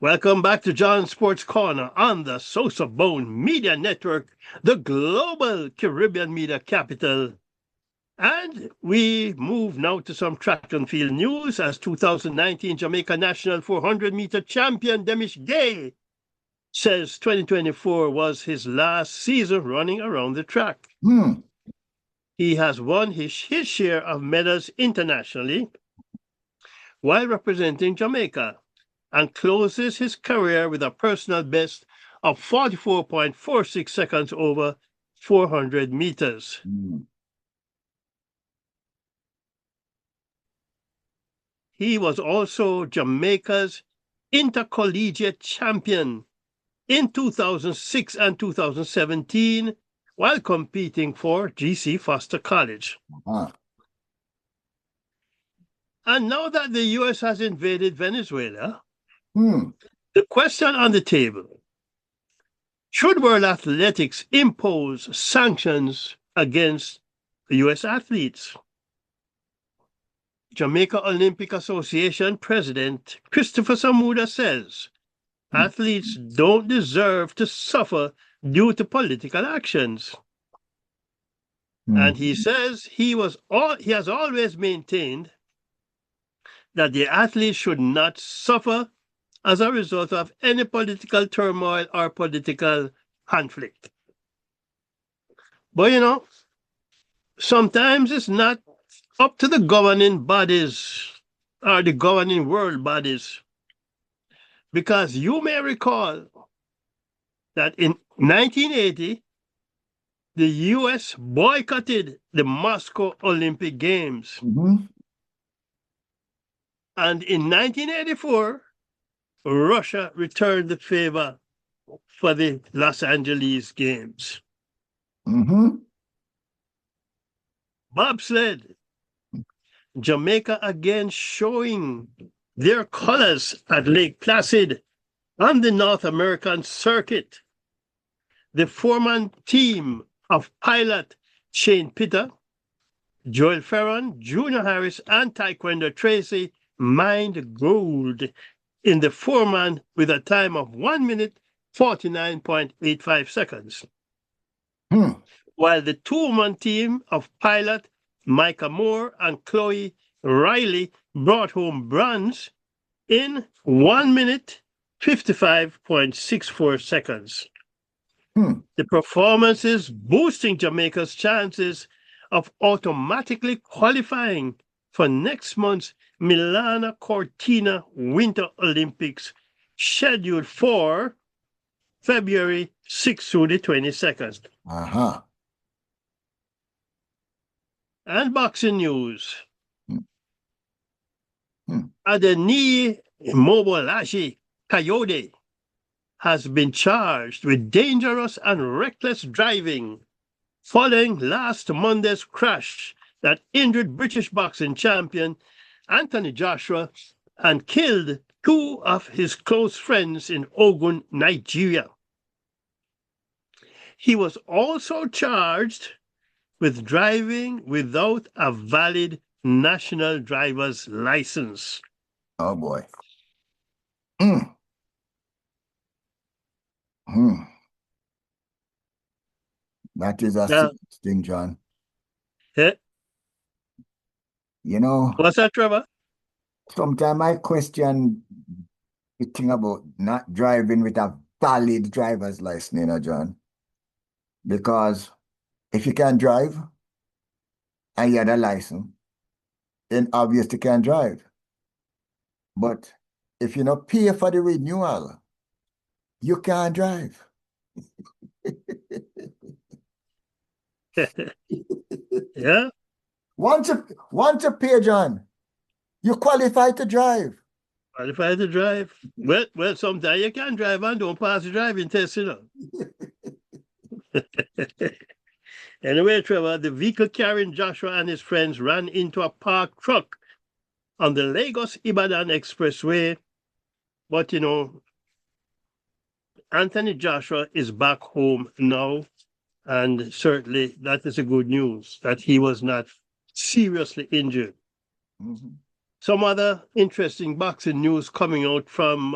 Welcome back to John Sports Corner on the SosoBone Media Network, the global Caribbean media capital. And we move now to some track and field news as 2019 Jamaica National 400-meter champion Demish Gay says 2024 was his last season running around the track. He has won his share of medals internationally while representing Jamaica, and closes his career with a personal best of 44.46 seconds over 400 meters. He was also Jamaica's intercollegiate champion in 2006 and 2017 while competing for G.C. Foster College. And now that the U.S. has invaded Venezuela, the question on the table: should World Athletics impose sanctions against the U.S. athletes? Jamaica Olympic Association President Christopher Samuda says athletes don't deserve to suffer due to political actions. And he says he has always maintained that the athletes should not suffer as a result of any political turmoil or political conflict. But, sometimes it's not up to the governing bodies or the governing world bodies. Because you may recall that in 1980, the U.S. boycotted the Moscow Olympic Games. And in 1984, Russia returned the favor for the Los Angeles Games. Bobsled, Jamaica again showing their colors at Lake Placid on the North American circuit. The four-man team of pilot Shane Pitter, Joel Ferron, Junior Harris, and Taekwondo Tracy mined gold in the four-man with a time of 1 minute 49.85 seconds. While the two-man team of pilot Micah Moore and Chloe Riley brought home bronze in 1 minute 55.64 seconds. The performances boosting Jamaica's chances of automatically qualifying for next month's Milano Cortina Winter Olympics, scheduled for February 6th through the 22nd. And boxing news. Adeniyi Mobolaji Kayode has been charged with dangerous and reckless driving following last Monday's crash that injured British boxing champion Anthony Joshua and killed two of his close friends in Ogun, Nigeria. He was also charged with driving without a valid national driver's license. Oh boy. That is a serious thing, John. What's that, Trevor? Sometimes I question the thing about not driving with a valid driver's license, John. Because if you can drive and you had a license, then obviously you can drive. But if you don't pay for the renewal, you can't drive. Yeah. Once you pay, John, you qualify to drive. Qualify to drive. Well, sometimes you can drive and don't pass the driving test, Anyway, Trevor, the vehicle carrying Joshua and his friends ran into a parked truck on the Lagos-Ibadan Expressway. But, Anthony Joshua is back home now, and certainly that is a good news, that he was not seriously injured. Some other interesting boxing news coming out from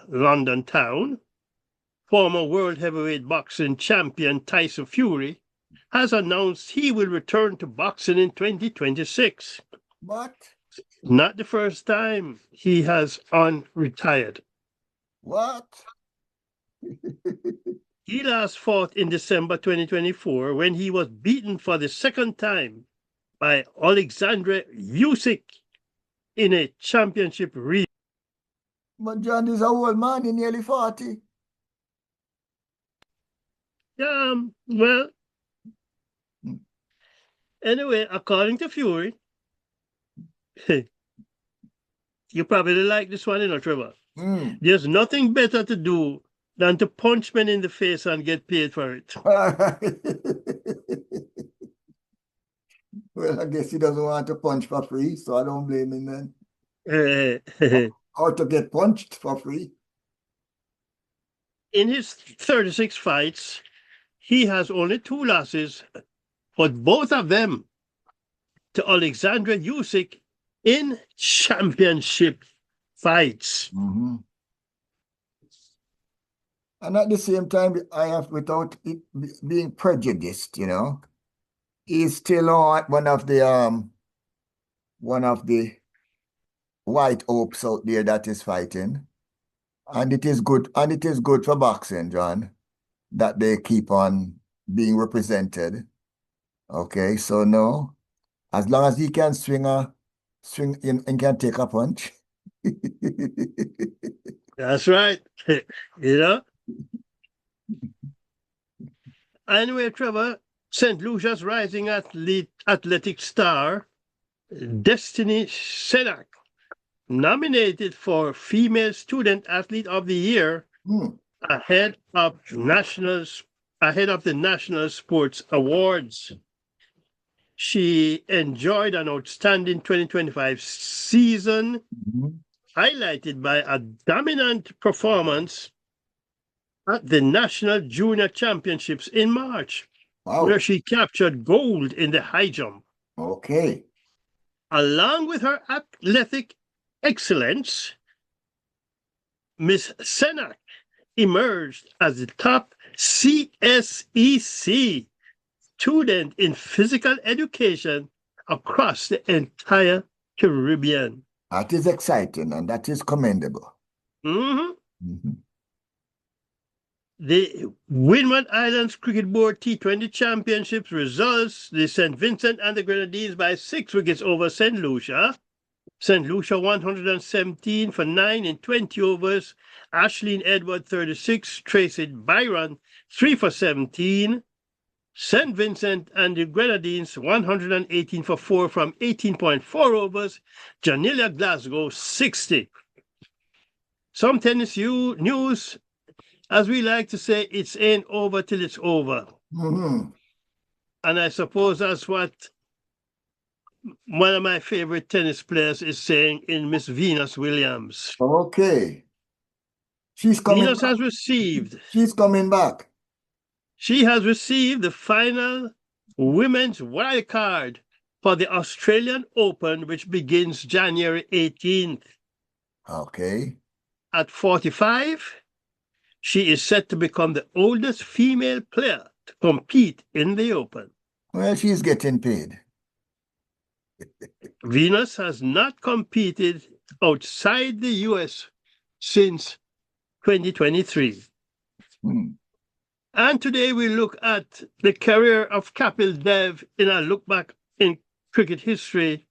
London town. Former world heavyweight boxing champion Tyson Fury has announced he will return to boxing in 2026. What? Not the first time he has unretired. What? He last fought in December 2024 when he was beaten for the second time by Alexander Usyk in a championship rematch. But John is an old man, he's nearly 40. Well, anyway, according to Fury, you probably like this one, Trevor. There's nothing better to do than to punch men in the face and get paid for it. Well, I guess he doesn't want to punch for free, so I don't blame him then. Or to get punched for free. In his 36 fights, he has only 2 losses, but both of them to Alexander Usyk in championship fights. And at the same time, I have, without it being prejudiced, he's still on one of the white hopes out there that is fighting. And it is good for boxing, John, that they keep on being represented. Okay, so no, as long as he can swing and can take a punch. That's right. Anyway, Trevor, St. Lucia's rising athletic star, Destiny Senak, nominated for Female Student Athlete of the Year ahead of the National Sports Awards. She enjoyed an outstanding 2025 season, highlighted by a dominant performance at the National Junior Championships in March, where she captured gold in the high jump. Okay. Along with her athletic excellence, Miss Senak emerged as the top CSEC student in physical education across the entire Caribbean. That is exciting and that is commendable. The Windward Islands Cricket Board T20 Championships results, the St. Vincent and the Grenadines by 6 wickets over St. Lucia. St. Lucia 117 for 9 in 20 overs. Ashleen Edward 36, Tracy Byron 3 for 17. St. Vincent and the Grenadines 118 for 4 from 18.4 overs. Janilia Glasgow 60. Some tennis news. As we like to say, it's ain't over till it's over. And I suppose that's what one of my favorite tennis players is saying in Miss Venus Williams. Okay. She's coming Venus back. has received. She's coming back. She has received the final women's wild card for the Australian Open, which begins January 18th. Okay. At 45, she is set to become the oldest female player to compete in the Open. Well, she's getting paid. Venus has not competed outside the US since 2023. And today we look at the career of Kapil Dev in a look back in cricket history,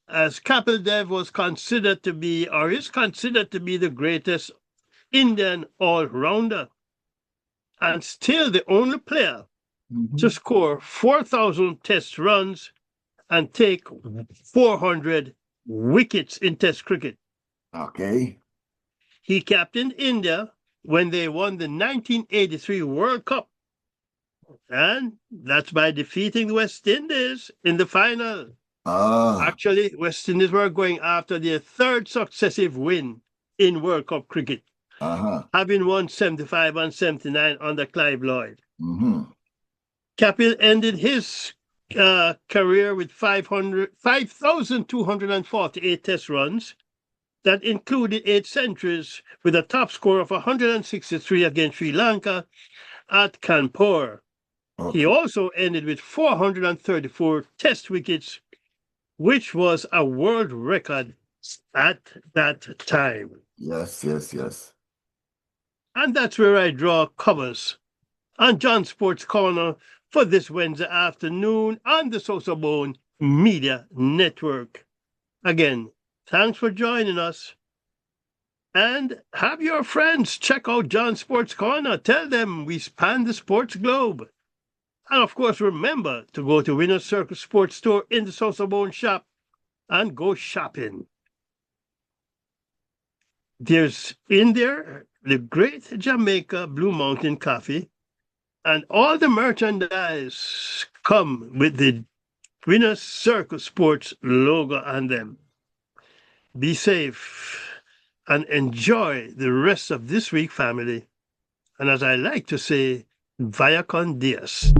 as Kapil Dev was considered to be, or is considered to be, the greatest Indian all-rounder, and still the only player to score 4,000 test runs and take 400 wickets in test cricket. Okay. He captained India when they won the 1983 World Cup, and that's by defeating the West Indies in the final. Actually, West Indies were going after their 3rd successive win in World Cup cricket, having won 75 and 79 under Clive Lloyd. Kapil ended his career with 5,248 test runs that included 8 centuries with a top score of 163 against Sri Lanka at Kanpur. He Okay. also ended with 434 test wickets, which was a world record at that time. Yes, yes, yes. And that's where I draw covers on John Sports Corner for this Wednesday afternoon on the SosoBone Media Network. Again, thanks for joining us. And have your friends check out John Sports Corner. Tell them we span the sports globe. And of course, remember to go to Winner's Circle Sports Store in the SosoBone shop and go shopping. There's in there the Great Jamaica Blue Mountain Coffee, and all the merchandise come with the Winner's Circle Sports logo on them. Be safe and enjoy the rest of this week, family. And as I like to say, vaya con Dios.